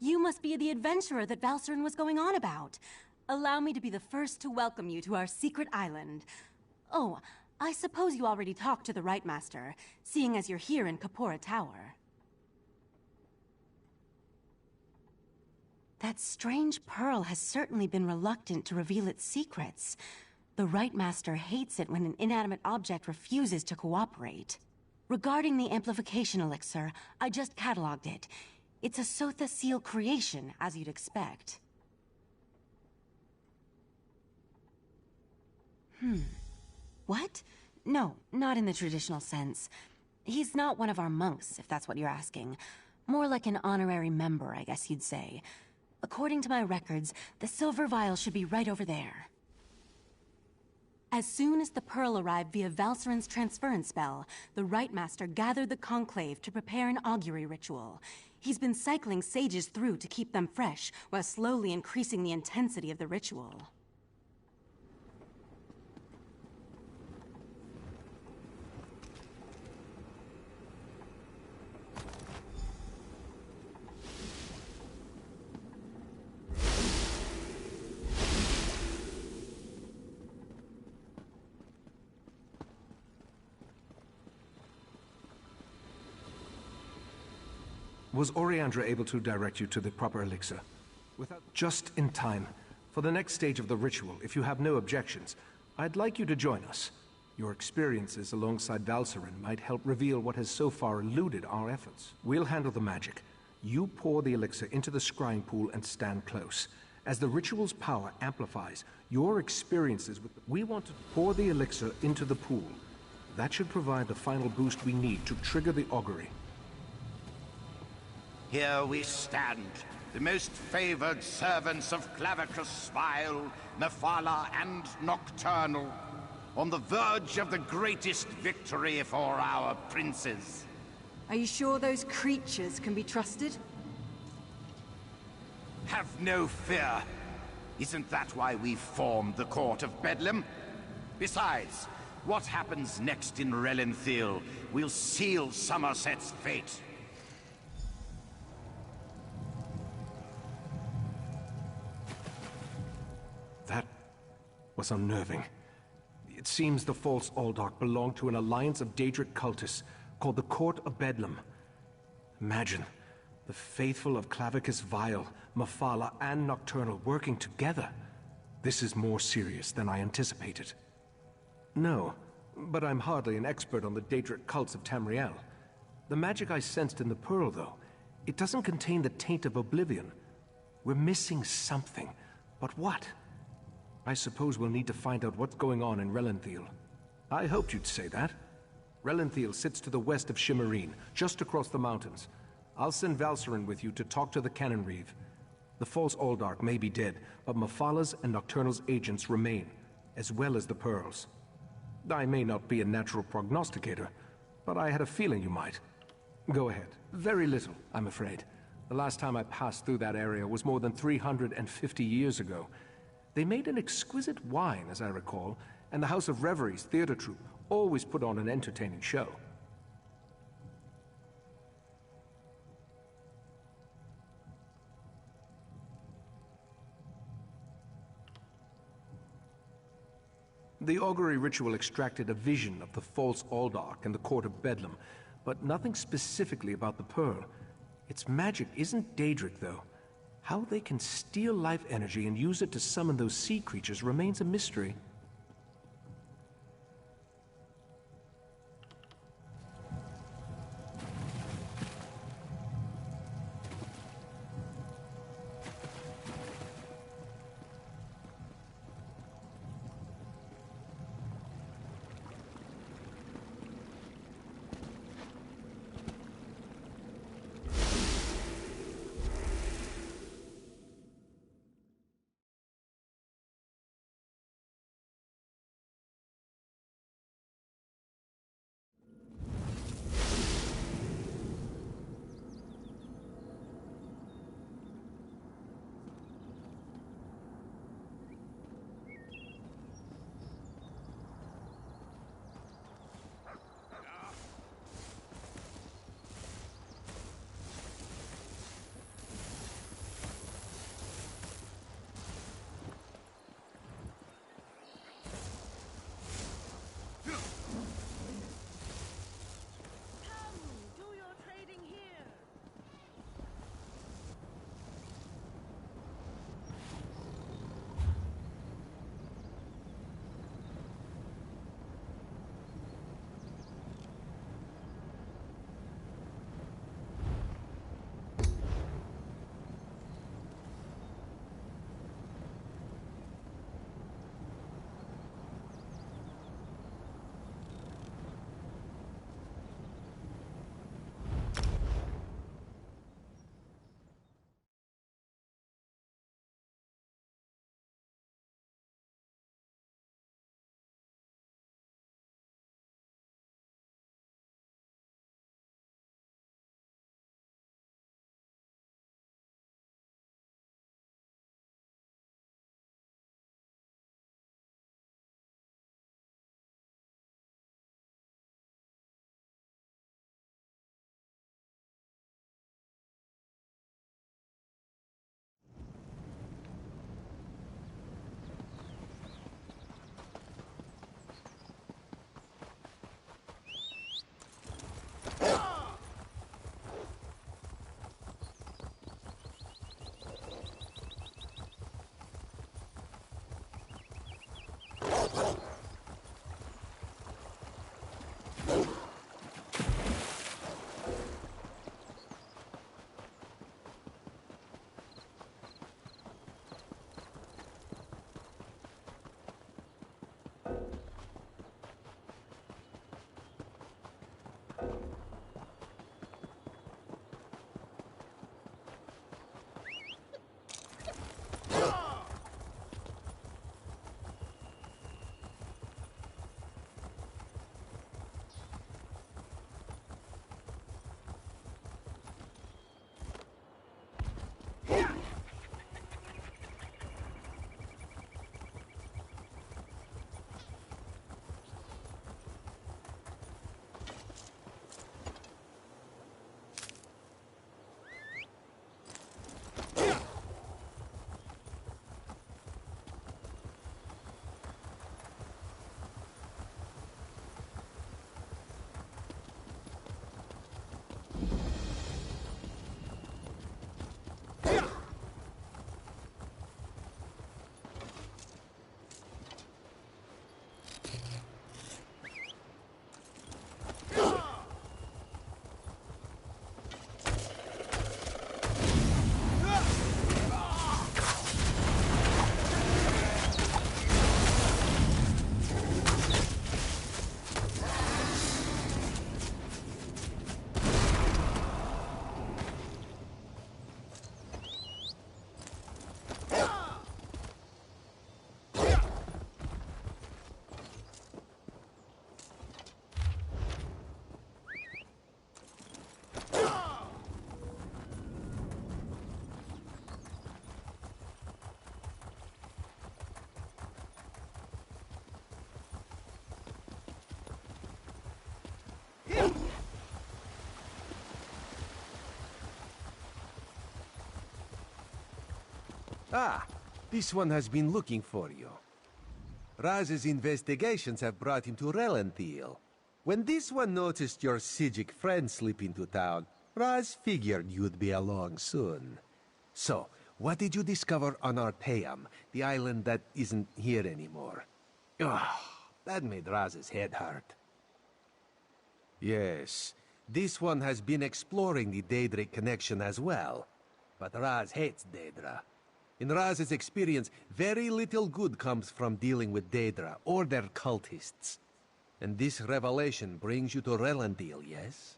You must be the adventurer that Valcerin was going on about. Allow me to be the first to welcome you to our secret island. Oh, I suppose you already talked to the Right Master, seeing as you're here in Kapora Tower. That strange pearl has certainly been reluctant to reveal its secrets. The Right Master hates it when an inanimate object refuses to cooperate. Regarding the amplification elixir, I just cataloged it. It's a Sotha Seal creation, as you'd expect. What? No, not in the traditional sense. He's not one of our monks, if that's what you're asking. More like an honorary member, I guess you'd say. According to my records, the silver vial should be right over there. As soon as the pearl arrived via Valcerin's transference spell, the Right Master gathered the Conclave to prepare an augury ritual. He's been cycling sages through to keep them fresh, while slowly increasing the intensity of the ritual. Was Oriandra able to direct you to the proper elixir? Just in time. For the next stage of the ritual, if you have no objections, I'd like you to join us. Your experiences alongside Valcerin might help reveal what has so far eluded our efforts. We'll handle the magic. You pour the elixir into the scrying pool and stand close. As the ritual's power amplifies, your experiences with... We want to pour the elixir into the pool. That should provide the final boost we need to trigger the augury. Here we stand, the most favored servants of Clavicus Vile, Mephala, and Nocturnal, on the verge of the greatest victory for our princes. Are you sure those creatures can be trusted? Have no fear. Isn't that why we formed the Court of Bedlam? Besides, what happens next in Relenthiel will seal Somerset's fate. That was unnerving. It seems the false Aldark belonged to an alliance of Daedric cultists called the Court of Bedlam. Imagine, the faithful of Clavicus Vile, Mephala, and Nocturnal working together. This is more serious than I anticipated. No, but I'm hardly an expert on the Daedric cults of Tamriel. The magic I sensed in the pearl, though, it doesn't contain the taint of oblivion. We're missing something, but what? I suppose we'll need to find out what's going on in Relenthiel. I hoped you'd say that. Relenthiel sits to the west of Shimmerine, just across the mountains. I'll send Valcerin with you to talk to the Cannon Reeve. The false Aldark may be dead, but Mephala's and Nocturnal's agents remain, as well as the pearls. I may not be a natural prognosticator, but I had a feeling you might. Go ahead. Very little, I'm afraid. The last time I passed through that area was more than 350 years ago. They made an exquisite wine, as I recall, and the House of Reveries theater troupe always put on an entertaining show. The augury ritual extracted a vision of the false Aldark and the Court of Bedlam, but nothing specifically about the pearl. Its magic isn't Daedric, though. How they can steal life energy and use it to summon those sea creatures remains a mystery. Ah, this one has been looking for you. Raz's investigations have brought him to Relenthiel. When this one noticed your Sijic friend slip into town, Raz figured you'd be along soon. So, what did you discover on Arteum, the island that isn't here anymore? Ugh, that made Raz's head hurt. Yes, this one has been exploring the Daedric connection as well. But Raz hates Daedra. In Raz's experience, very little good comes from dealing with Daedra or their cultists. And this revelation brings you to Relenthiel, yes?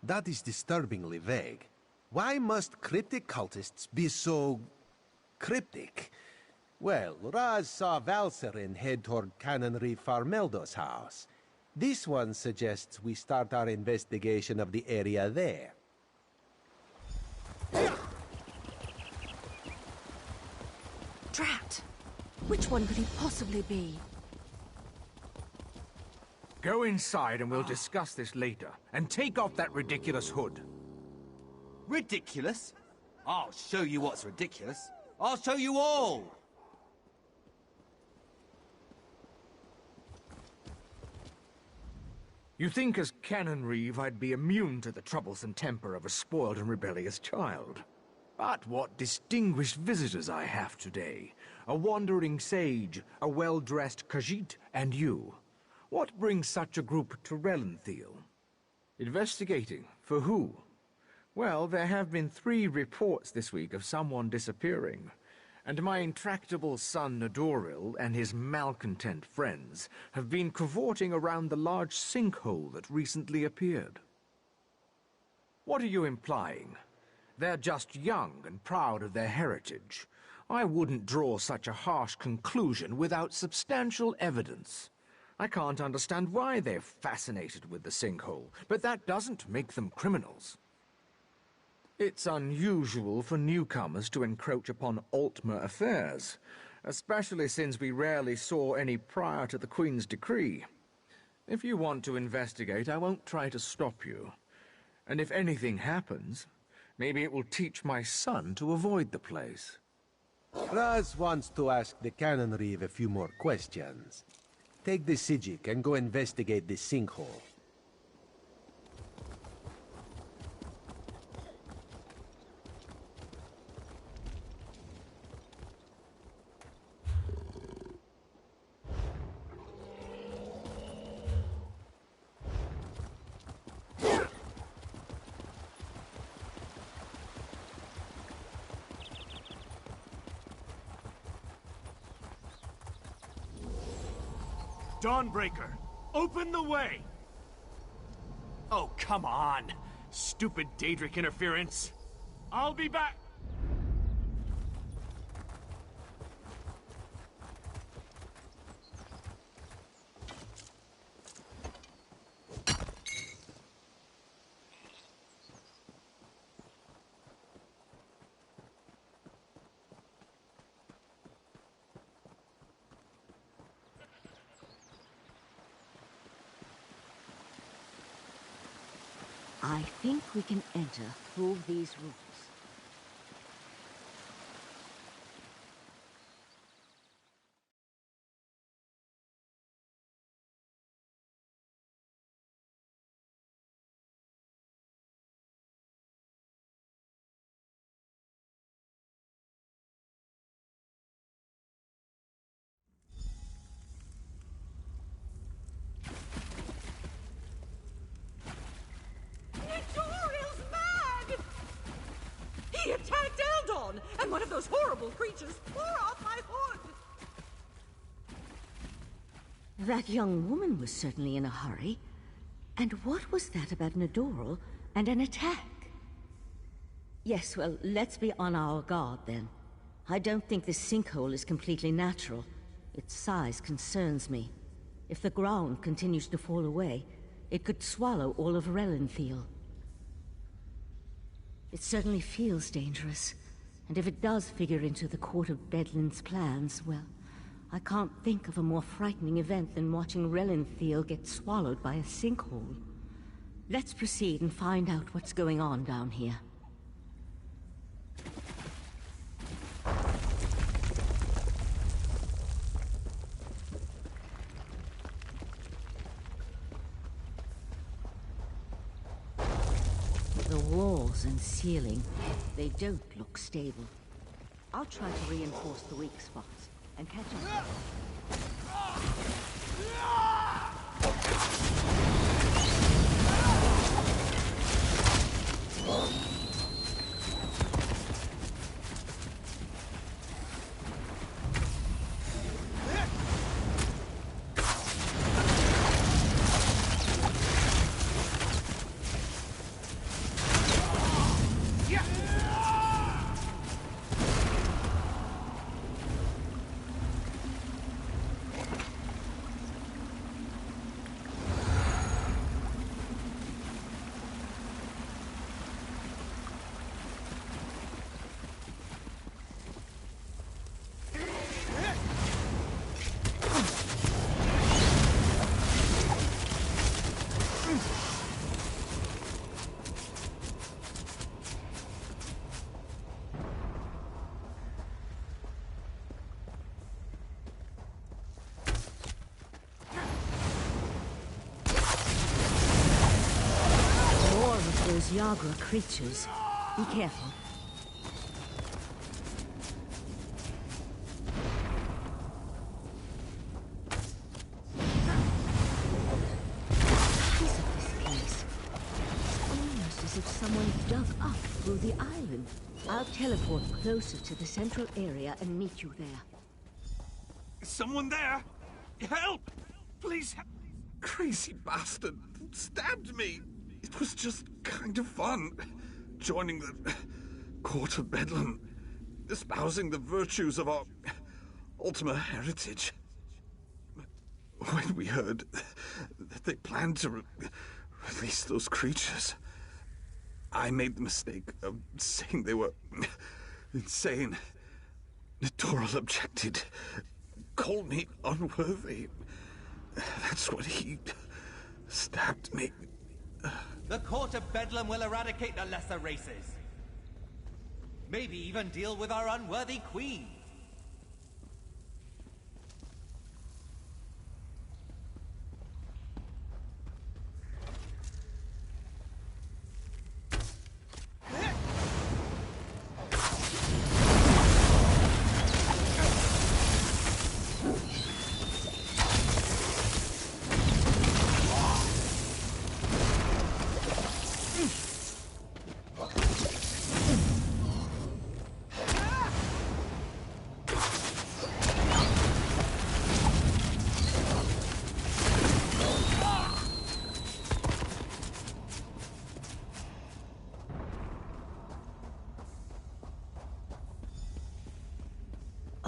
That is disturbingly vague. Why must cryptic cultists be so... cryptic? Well, Raz saw Valserin head toward Canonry Farmeldo's house. This one suggests we start our investigation of the area there. Drat! Which one could he possibly be? Go inside and we'll discuss this later. And take off that ridiculous hood. Ridiculous? I'll show you what's ridiculous. I'll show you all! You think as Canon Reeve I'd be immune to the troublesome temper of a spoiled and rebellious child. But what distinguished visitors I have today. A wandering sage, a well-dressed Khajiit, and you. What brings such a group to Relenthiel? Investigating. For who? Well, there have been 3 reports this week of someone disappearing. And my intractable son Nadoril and his malcontent friends have been cavorting around the large sinkhole that recently appeared. What are you implying? They're just young and proud of their heritage. I wouldn't draw such a harsh conclusion without substantial evidence. I can't understand why they're fascinated with the sinkhole, but that doesn't make them criminals. It's unusual for newcomers to encroach upon Altmer affairs, especially since we rarely saw any prior to the Queen's decree. If you want to investigate, I won't try to stop you. And if anything happens, maybe it will teach my son to avoid the place. Raz wants to ask the Canon Reeve a few more questions. Take the Sijic and go investigate this sinkhole. Dawnbreaker, open the way! Oh, come on! Stupid Daedric interference! I'll be back! I think we can enter through these rooms. He attacked Eldon, and one of those horrible creatures tore off my hood! That young woman was certainly in a hurry. And what was that about Nadoril and an attack? Yes, well, let's be on our guard then. I don't think this sinkhole is completely natural. Its size concerns me. If the ground continues to fall away, it could swallow all of Relenthiel. It certainly feels dangerous, and if it does figure into the Court of Bedlin's plans, well, I can't think of a more frightening event than watching Relenthiel get swallowed by a sinkhole. Let's proceed and find out what's going on down here. and ceiling. They don't look stable. I'll try to reinforce the weak spots and catch up. Those Yagra creatures. Be careful. The size of this place. It's almost as if someone dug up through the island. I'll teleport closer to the central area and meet you there. Is someone there? Help! Please help! Crazy bastard stabbed me! It was just kind of fun, joining the Court of Bedlam, espousing the virtues of our Ultima heritage. When we heard that they planned to release those creatures, I made the mistake of saying they were insane. Nitoral objected, called me unworthy. That's when he stabbed me. The Court of Bedlam will eradicate the lesser races. Maybe even deal with our unworthy queen.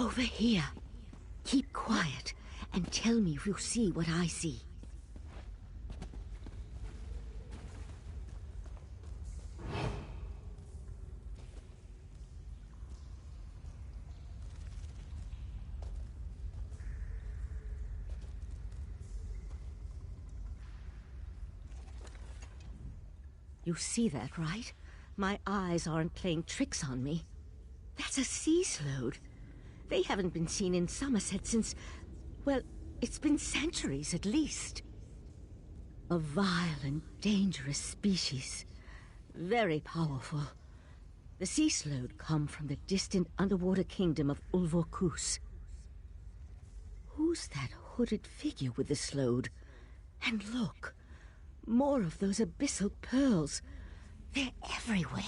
Over here. Keep quiet and tell me if you see what I see. You see that, right? My eyes aren't playing tricks on me. That's a sea slode. They haven't been seen in Somerset since... well, it's been centuries at least. A vile and dangerous species. Very powerful. The sea slode come from the distant underwater kingdom of Ulvorkus. Who's that hooded figure with the slode? And look, more of those abyssal pearls. They're everywhere.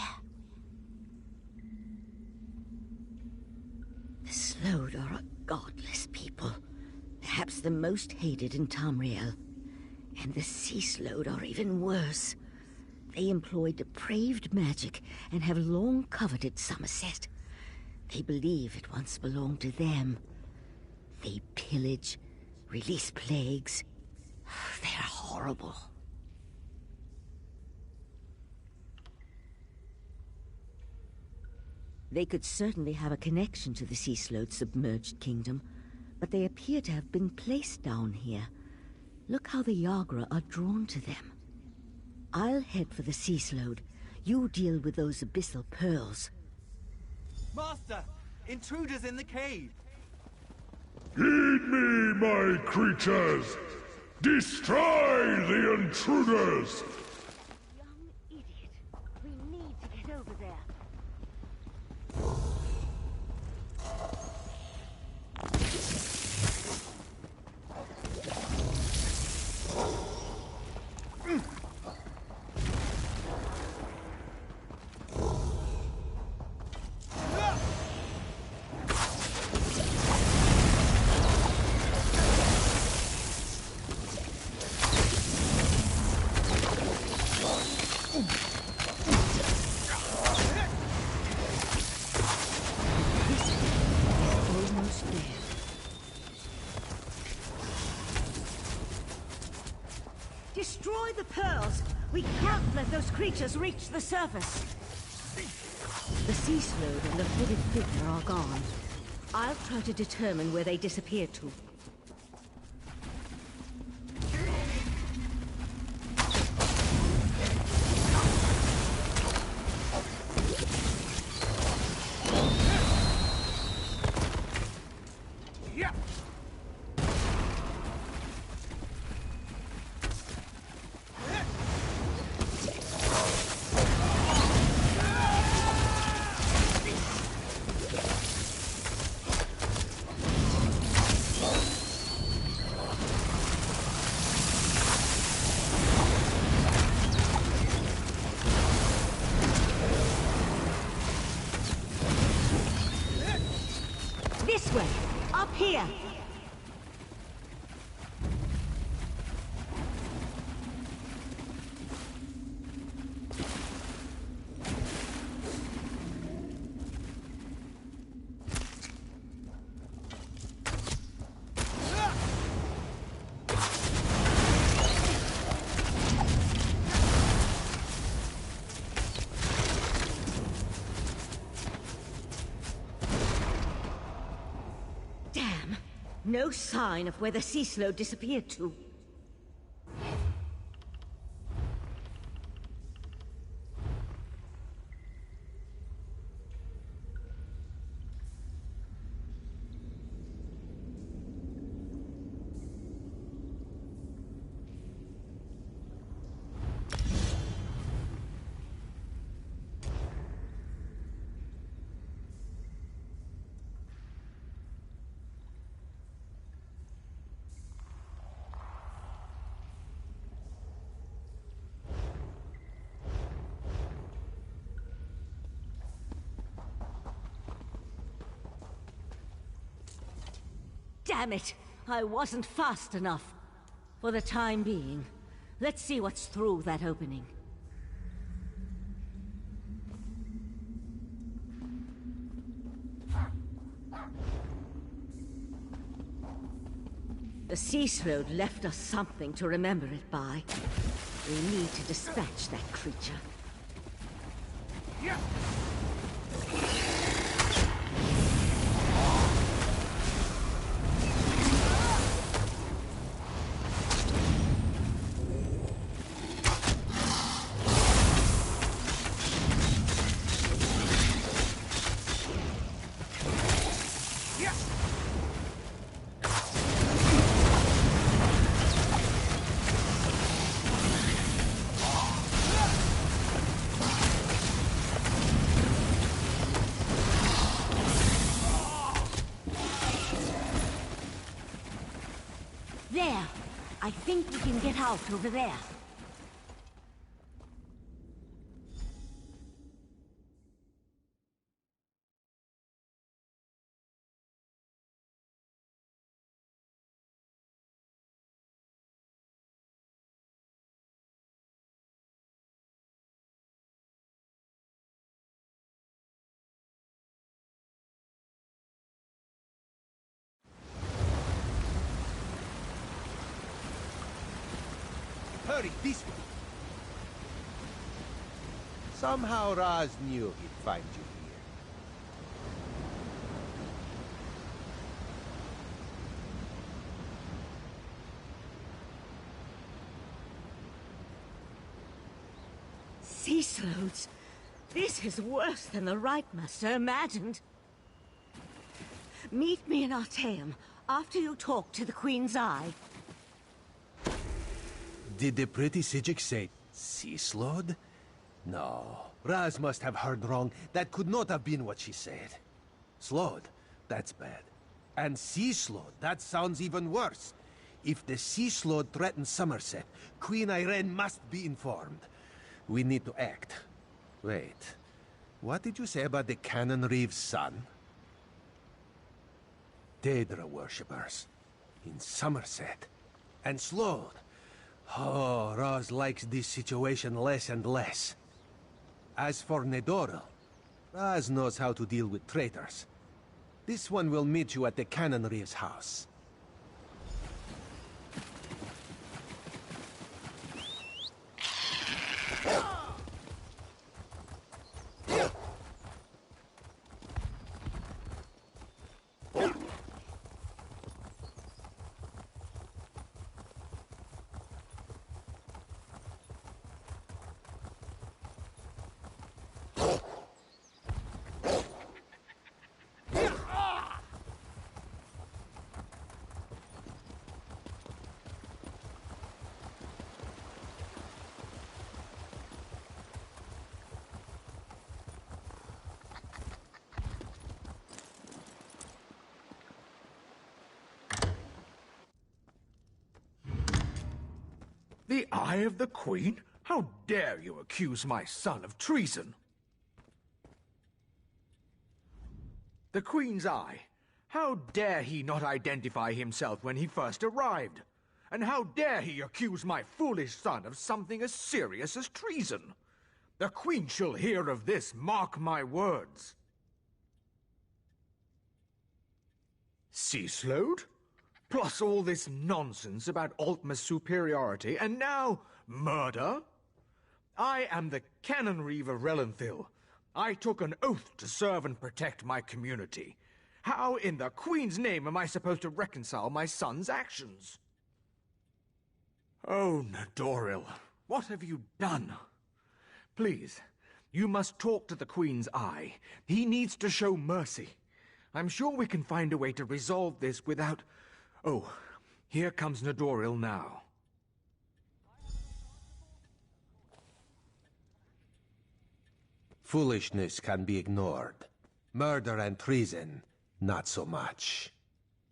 The Slode are a godless people, perhaps the most hated in Tamriel. And the Sea Slode are even worse. They employ depraved magic and have long coveted Somerset. They believe it once belonged to them. They pillage, release plagues. They're horrible. They could certainly have a connection to the Sea Slode's submerged kingdom, but they appear to have been placed down here. Look how the Yagra are drawn to them. I'll head for the Sea Slode. You deal with those abyssal pearls. Master! Intruders in the cave! Heed me, my creatures! Destroy the intruders! Young idiot. We need to get Pearls! We can't let those creatures reach the surface! The sea slode and the hooded figure are gone. I'll try to determine where they disappeared to. This way! Up here! No sign of where the sea slode disappeared to. Damn it! I wasn't fast enough. For the time being, let's see what's through that opening. The sea slode left us something to remember it by. We need to dispatch that creature. There! I think we can get out over there. Hurry, this way! Somehow Raz knew he'd find you here. Sea slodes? This is worse than the Right Master imagined. Meet me in Artaeum after you talk to the Queen's Eye. Did the pretty Sijik say sea slode? No, Raz must have heard wrong. That could not have been what she said. Slode, that's bad. And sea slode, that sounds even worse. If the sea slode threatens Somerset, Queen Irene must be informed. We need to act. Wait, what did you say about the Cannon Reeve's son? Daedra worshippers. In Somerset. And Slode. Oh, Raz likes this situation less and less. As for Nedoril, Raz knows how to deal with traitors. This one will meet you at the Cannon Reeve's house. The Eye of the Queen? How dare you accuse my son of treason? The Queen's Eye. How dare he not identify himself when he first arrived? And how dare he accuse my foolish son of something as serious as treason? The Queen shall hear of this, mark my words. Sea slowed? Plus all this nonsense about Altma's superiority, and now murder? I am the Canon Reeve of Relenthil. I took an oath to serve and protect my community. How in the Queen's name am I supposed to reconcile my son's actions? Oh, Nadoril, what have you done? Please, you must talk to the Queen's Eye. He needs to show mercy. I'm sure we can find a way to resolve this without... Oh, here comes Nadoril now. Foolishness can be ignored. Murder and treason, not so much.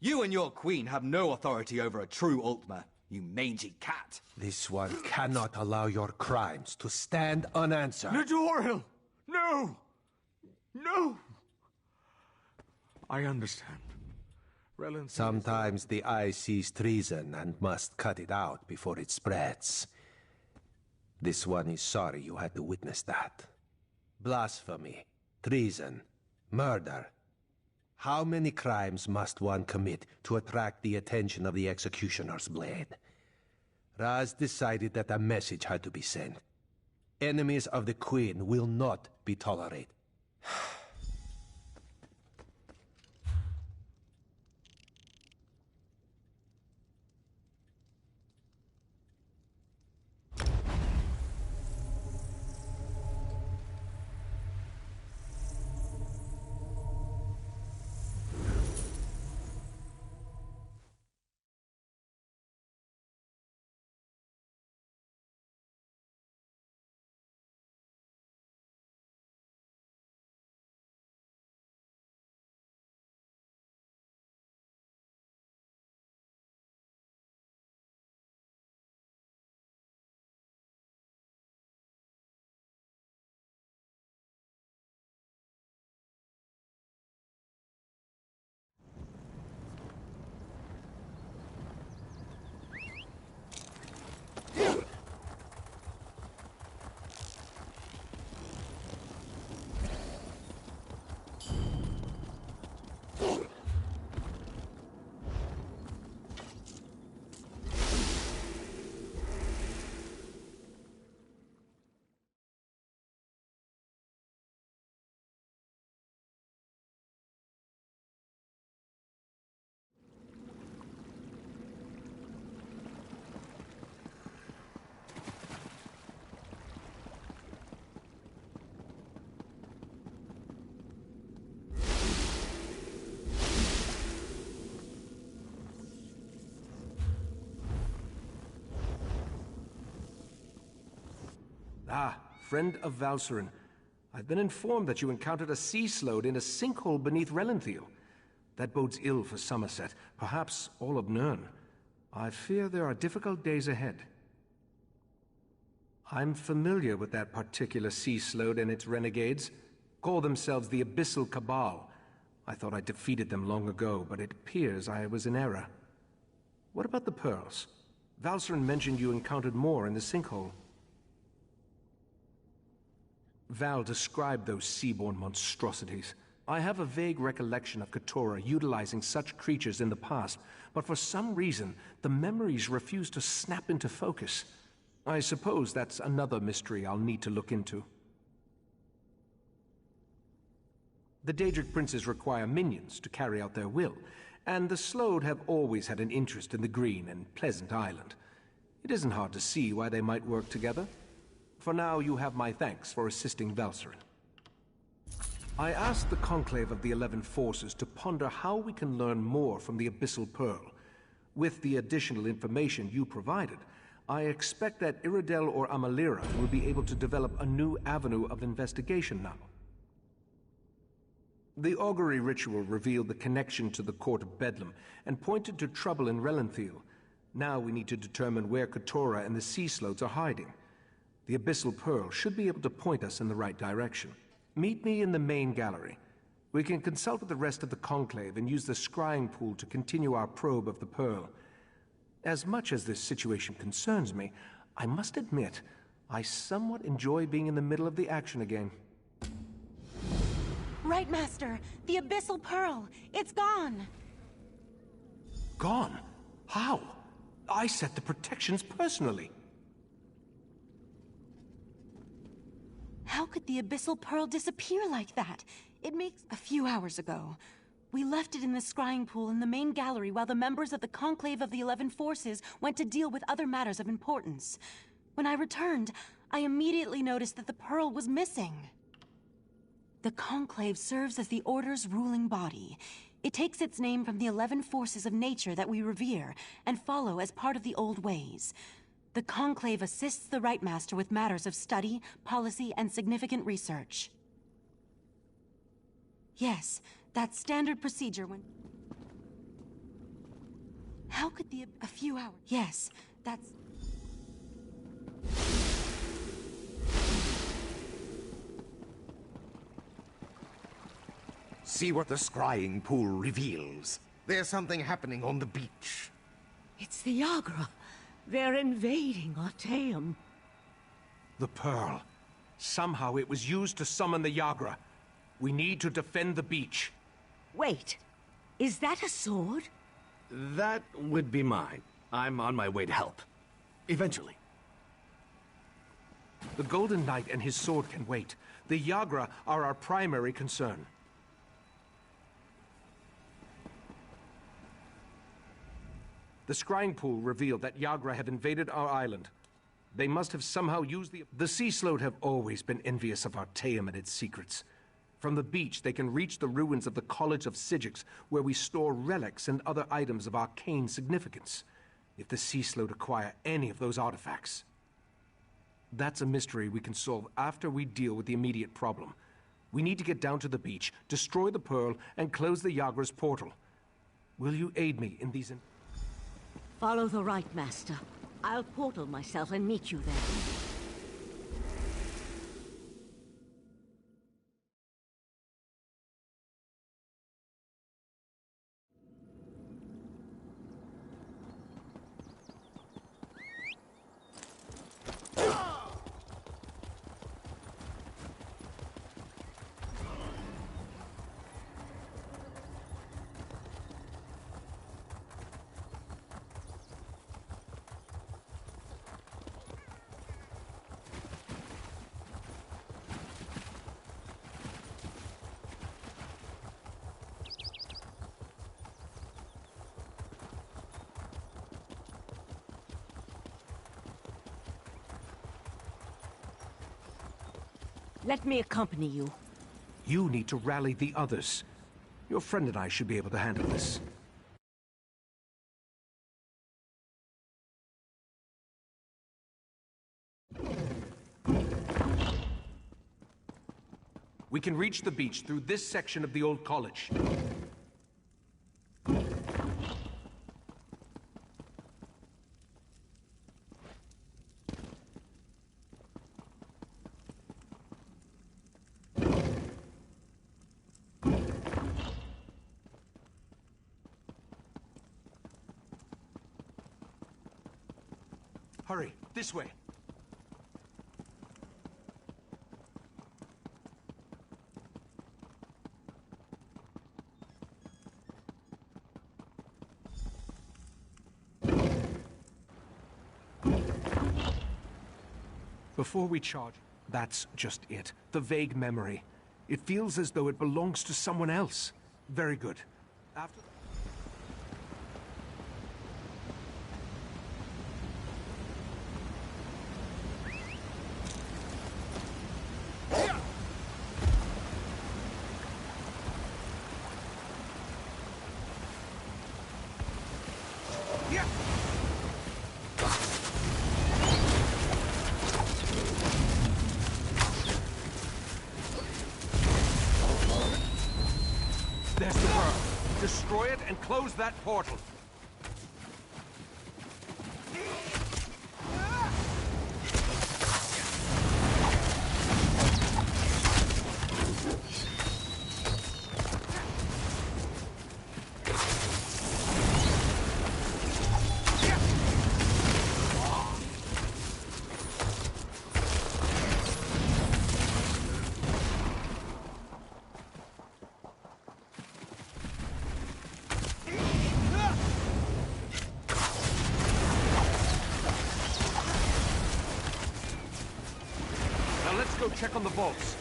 You and your queen have no authority over a true Altma, you mangy cat. This one cannot allow your crimes to stand unanswered. Nadoril! No! No! I understand. Sometimes the eye sees treason and must cut it out before it spreads. This one is sorry you had to witness that. Blasphemy, treason, murder. How many crimes must one commit to attract the attention of the executioner's blade? Raz decided that a message had to be sent. Enemies of the Queen will not be tolerated. Ah, friend of Valsurin. I've been informed that you encountered a sea slode in a sinkhole beneath Relenthil. That bodes ill for Somerset, perhaps all of Nirn. I fear there are difficult days ahead. I'm familiar with that particular sea slode and its renegades. Call themselves the Abyssal Cabal. I thought I defeated them long ago, but it appears I was in error. What about the pearls? Valsurin mentioned you encountered more in the sinkhole. Val described those seaborne monstrosities. I have a vague recollection of Keturah utilizing such creatures in the past, but for some reason, the memories refuse to snap into focus. I suppose that's another mystery I'll need to look into. The Daedric princes require minions to carry out their will, and the Slode have always had an interest in the green and pleasant island. It isn't hard to see why they might work together. For now, you have my thanks for assisting Valcerin. I asked the Conclave of the 11 Forces to ponder how we can learn more from the Abyssal Pearl. With the additional information you provided, I expect that Iridel or Amalira will be able to develop a new avenue of investigation now. The augury ritual revealed the connection to the Court of Bedlam and pointed to trouble in Relanthiel. Now we need to determine where Keturah and the Sea Slodes are hiding. The Abyssal Pearl should be able to point us in the right direction. Meet me in the main gallery. We can consult with the rest of the Conclave and use the scrying pool to continue our probe of the Pearl. As much as this situation concerns me, I must admit, I somewhat enjoy being in the middle of the action again. Right, Master. The Abyssal Pearl. It's gone. Gone? How? I set the protections personally. How could the Abyssal Pearl disappear like that? It makes... A few hours ago. We left it in the scrying pool in the main gallery while the members of the Conclave of the 11 Forces went to deal with other matters of importance. When I returned, I immediately noticed that the pearl was missing. The Conclave serves as the Order's ruling body. It takes its name from the 11 forces of nature that we revere and follow as part of the old ways. The Conclave assists the Right Master with matters of study, policy, and significant research. Yes, that's standard procedure when... How could the... A few hours... Yes, that's... See what the scrying pool reveals. There's something happening on the beach. It's the Yagra. They're invading Artaeum. The Pearl. Somehow it was used to summon the Yagra. We need to defend the beach. Wait. Is that a sword? That would be mine. I'm on my way to help. Eventually. The Golden Knight and his sword can wait. The Yagra are our primary concern. The scrying pool revealed that Yagra have invaded our island. They must have somehow used the Sea Slode have always been envious of Artaeum and its secrets. From the beach, they can reach the ruins of the College of Sigix, where we store relics and other items of arcane significance. If the Sea Slode acquire any of those artifacts, that's a mystery we can solve after we deal with the immediate problem. We need to get down to the beach, destroy the Pearl, and close the Yagra's portal. Will you aid me in these... Follow the Right Master. I'll portal myself and meet you there. Let me accompany you. You need to rally the others. Your friend and I should be able to handle this. We can reach the beach through this section of the old college. Hurry, this way. Before we charge... That's just it. The vague memory. It feels as though it belongs to someone else. Very good. After... There's the pearl. Destroy it and close that portal. Go check on the vaults.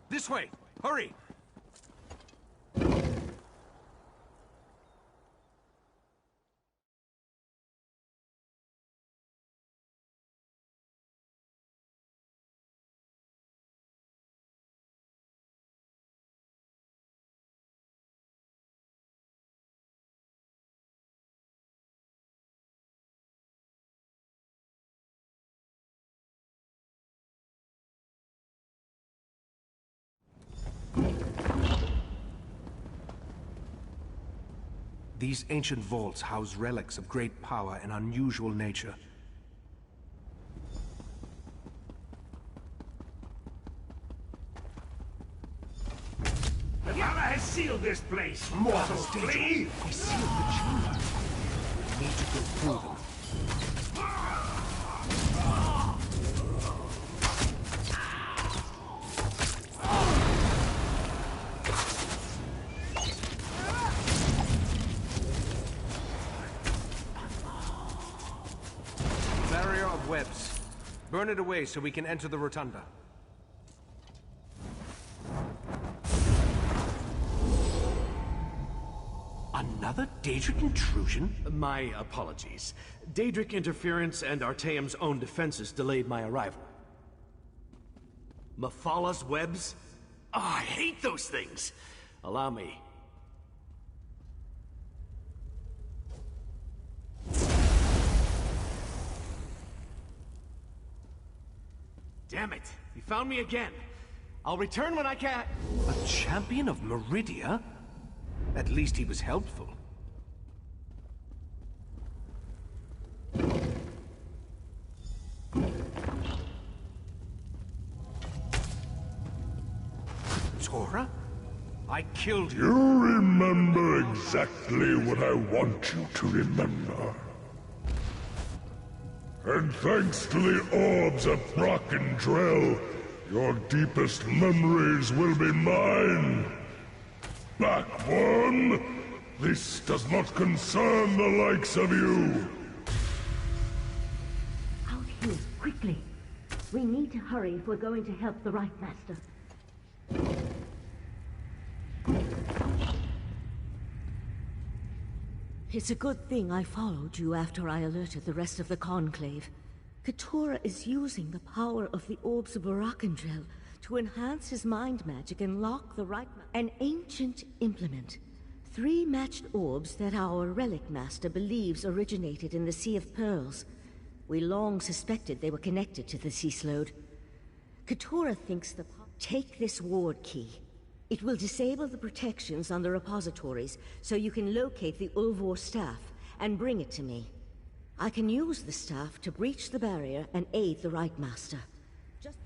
This way! Hurry! These ancient vaults house relics of great power and unusual nature. The Father has sealed this place, mortal flee! They sealed the chamber. We need to go through them. Barrier of webs. Burn it away so we can enter the rotunda. Another Daedric intrusion? My apologies. Daedric interference and Artaeum's own defenses delayed my arrival. Mephalah's webs? Oh, I hate those things! Allow me. Damn it! You found me again! I'll return when I can! A champion of Meridia? At least he was helpful. Tora? I killed you. You remember exactly what I want you to remember. And thanks to the orbs of Brock and Drell, your deepest memories will be mine. Back one! This does not concern the likes of you! Out here, quickly. We need to hurry if we're going to help the Right Master. It's a good thing I followed you after I alerted the rest of the Conclave. Keturah is using the power of the Orbs of Barakandrel to enhance his mind magic and lock the Right An ancient implement. 3 matched orbs that our Relic Master believes originated in the Sea of Pearls. We long suspected they were connected to the Sea Slode. Keturah thinks Take this ward key. It will disable the protections on the repositories so you can locate the Ulvor staff and bring it to me. I can use the staff to breach the barrier and aid the Right Master. Just...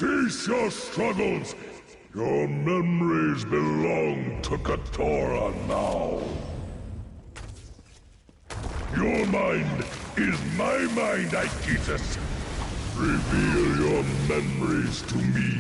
Cease your struggles! Your memories belong to Katora now. Your mind is my mind, Aegitus. Reveal your memories to me.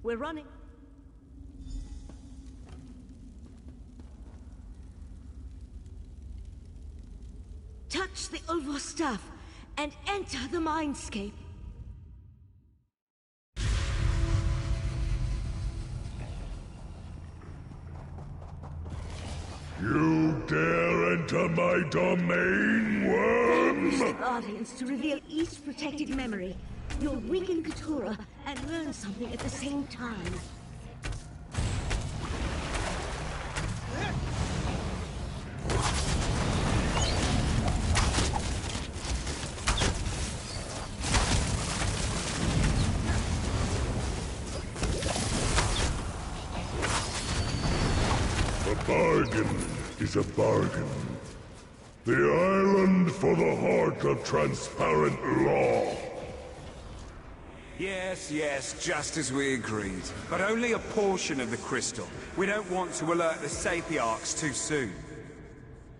We're running. Touch the Ulvo staff and enter the mindscape. You dare enter my domain, worm? Use the Guardians to reveal each protected memory. You'll weaken Keturah and learn something at the same time. Bargain is a bargain. The island for the heart of transparent law. Yes, just as we agreed. But only a portion of the crystal. We don't want to alert the Sapiarchs too soon.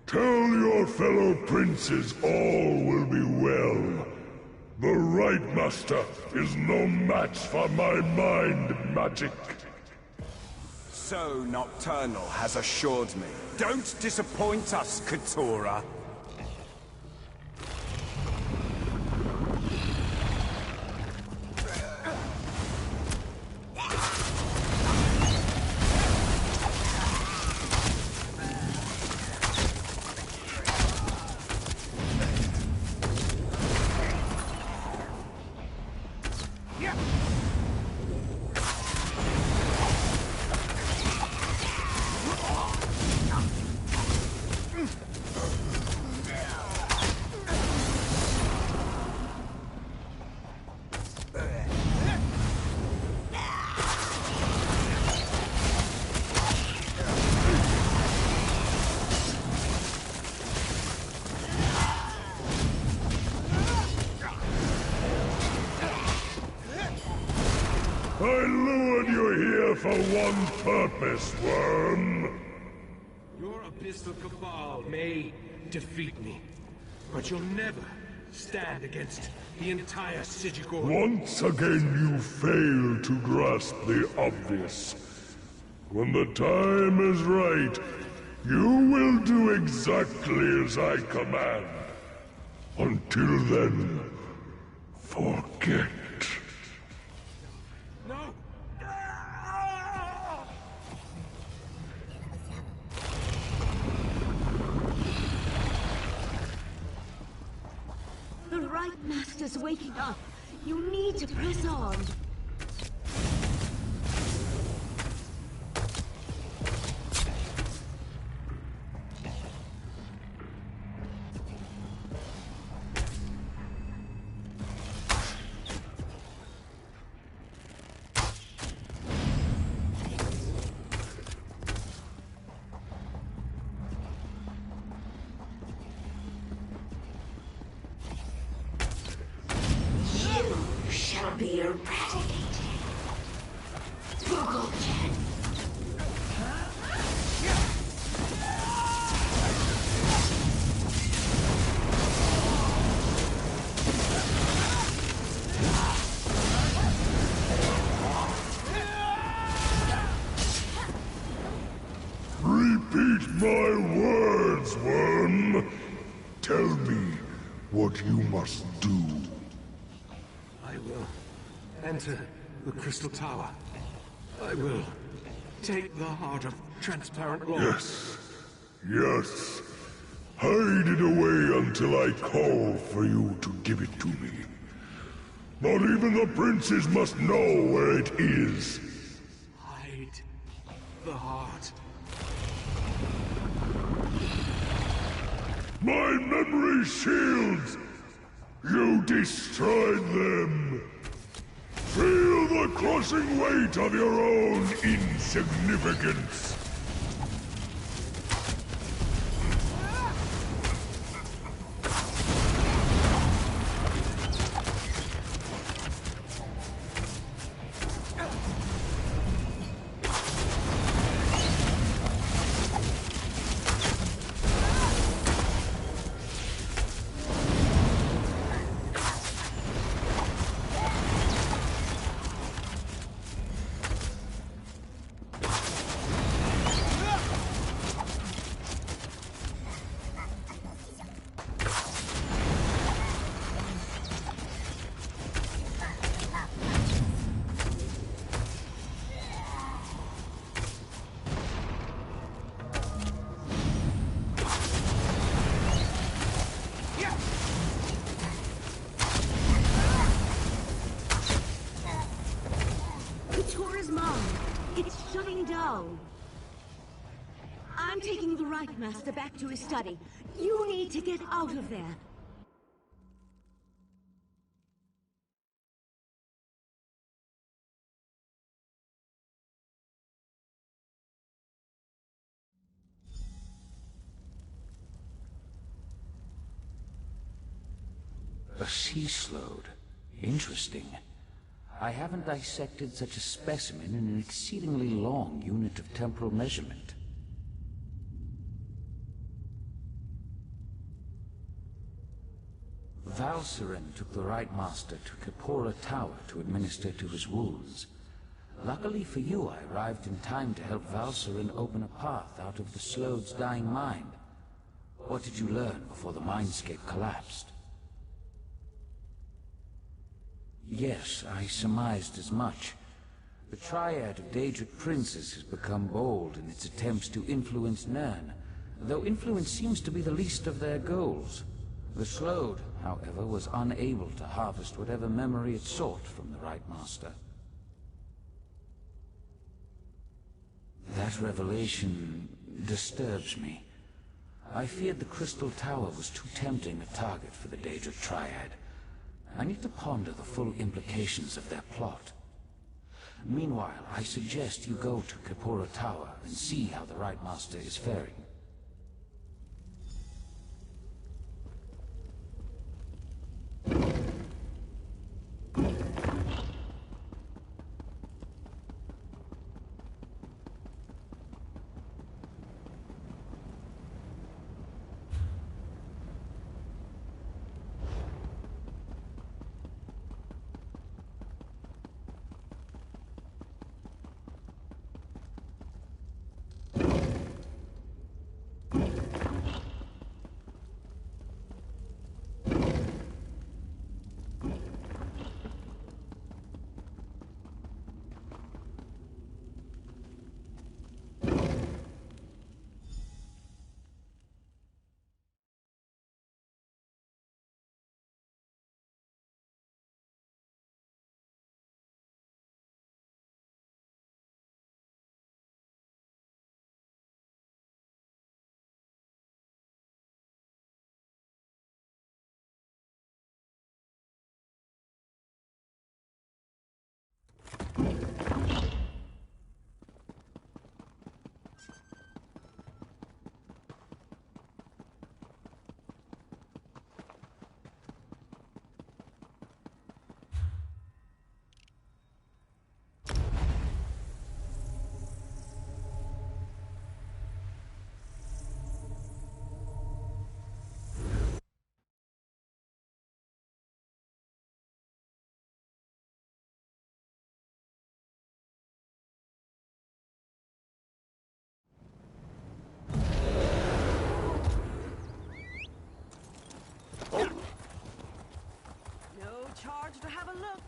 Tell your fellow princes all will be well. The right master is no match for my mind magic. So Nocturnal has assured me. Don't disappoint us, Keturah. I lured you here for one purpose, worm. Your abyssal cabal may defeat me, but you'll never stand against the entire Sigigor. Once again you fail to grasp the obvious. When the time is right, you will do exactly as I command. Until then, forget. No! The right master's waking up. You need to press on. Shall be eradicated. Forgotten. Repeat my words, worm. Tell me what you must do. I will enter the Crystal Tower. I will take the heart of transparent law. Yes. Hide it away until I call for you to give it to me. Not even the princes must know where it is. Hide the heart. My memory shields! You destroyed them! Feel the crushing weight of your own insignificance! tour is mine. It's shutting down. I'm taking the Right Master back to his study. You need to get out of there. A sea slode. Interesting. I haven't dissected such a specimen in an exceedingly long unit of temporal measurement. Valcerin took the Right Master to Kapora Tower to administer to his wounds. Luckily for you, I arrived in time to help Valcerin open a path out of the Slode's dying mind. What did you learn before the mindscape collapsed? Yes, I surmised as much. The triad of Daedric princes has become bold in its attempts to influence Nirn, though influence seems to be the least of their goals. The Slode, however, was unable to harvest whatever memory it sought from the Right Master. That revelation disturbs me. I feared the Crystal Tower was too tempting a target for the Daedric triad. I need to ponder the full implications of their plot. Meanwhile, I suggest you go to Kapora Tower and see how the Right Master is faring. Charge to have a look.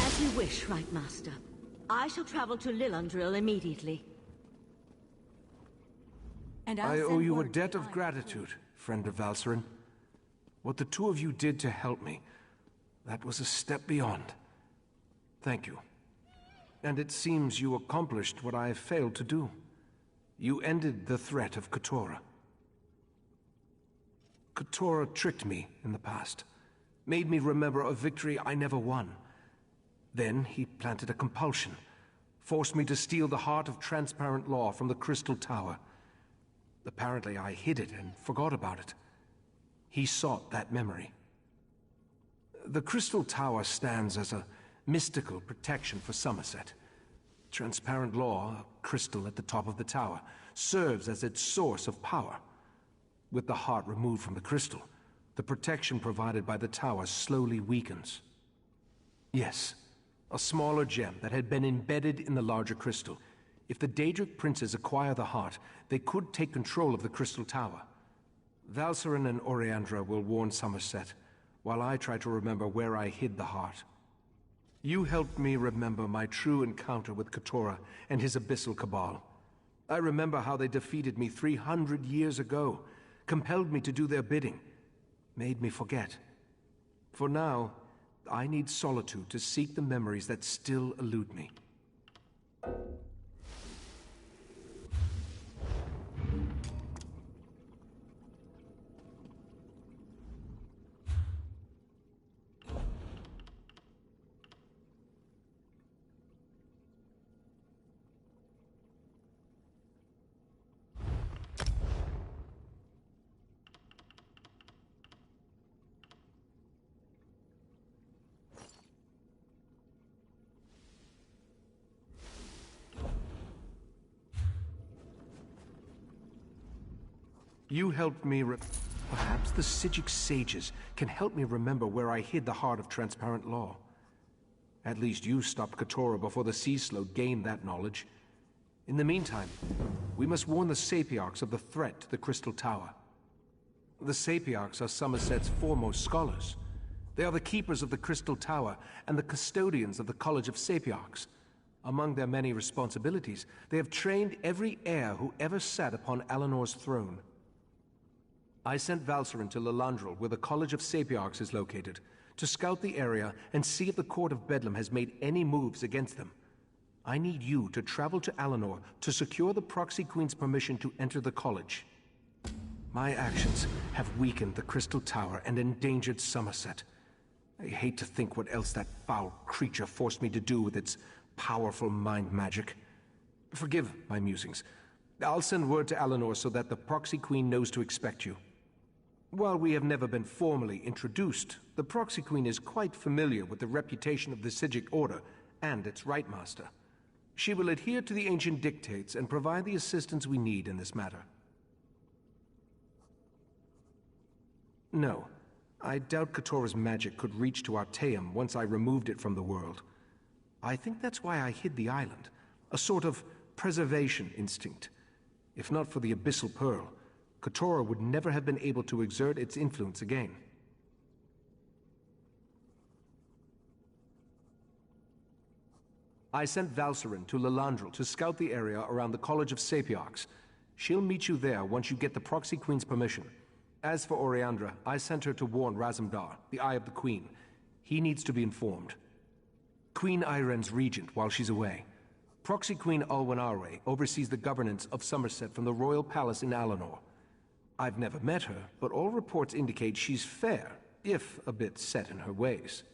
As you wish, Right Master. I shall travel to Lillandril immediately. And I owe you a debt of gratitude, friend of Valcerin. What the two of you did to help me, that was a step beyond. Thank you. And it seems you accomplished what I have failed to do. You ended the threat of Katora. Katora tricked me in the past, made me remember a victory I never won. Then he planted a compulsion, forced me to steal the heart of transparent law from the Crystal Tower. Apparently I hid it and forgot about it. He sought that memory. The Crystal Tower stands as a mystical protection for Somerset. Transparent law, a crystal at the top of the tower, serves as its source of power. With the heart removed from the crystal, the protection provided by the tower slowly weakens. Yes, a smaller gem that had been embedded in the larger crystal. If the Daedric princes acquire the heart, they could take control of the crystal tower. Valcerin and Oriandra will warn Somerset, while I try to remember where I hid the heart. You helped me remember my true encounter with Keturah and his abyssal cabal. I remember how they defeated me 300 years ago, compelled me to do their bidding, made me forget. For now, I need solitude to seek the memories that still elude me. You helped me Perhaps the Psijic sages can help me remember where I hid the heart of transparent law. At least you stopped Keturah before the Sea Slode gained that knowledge. In the meantime, we must warn the Sapiarchs of the threat to the Crystal Tower. The Sapiarchs are Somerset's foremost scholars. They are the keepers of the Crystal Tower and the custodians of the College of Sapiarchs. Among their many responsibilities, they have trained every heir who ever sat upon Alinor's throne. I sent Valcerin to Lilandril, where the College of Sapiarchs is located, to scout the area and see if the Court of Bedlam has made any moves against them. I need you to travel to Alinor to secure the Proxy Queen's permission to enter the college. My actions have weakened the Crystal Tower and endangered Somerset. I hate to think what else that foul creature forced me to do with its powerful mind magic. Forgive my musings. I'll send word to Alinor so that the Proxy Queen knows to expect you. While we have never been formally introduced, the Proxy Queen is quite familiar with the reputation of the Psijic Order and its Rite Master. She will adhere to the ancient dictates and provide the assistance we need in this matter. No, I doubt Keturah's magic could reach to Artaeum once I removed it from the world. I think that's why I hid the island, a sort of preservation instinct. If not for the Abyssal Pearl, Keturah would never have been able to exert its influence again. I sent Valcerin to Lilandril to scout the area around the College of Sapiarchs. She'll meet you there once you get the Proxy Queen's permission. As for Oriandra, I sent her to warn Razumdar, the Eye of the Queen. He needs to be informed. Queen Iren's regent while she's away. Proxy Queen Alwyn Arwe oversees the governance of Somerset from the royal palace in Alinor. I've never met her, but all reports indicate she's fair, if a bit set in her ways.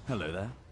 Hello there.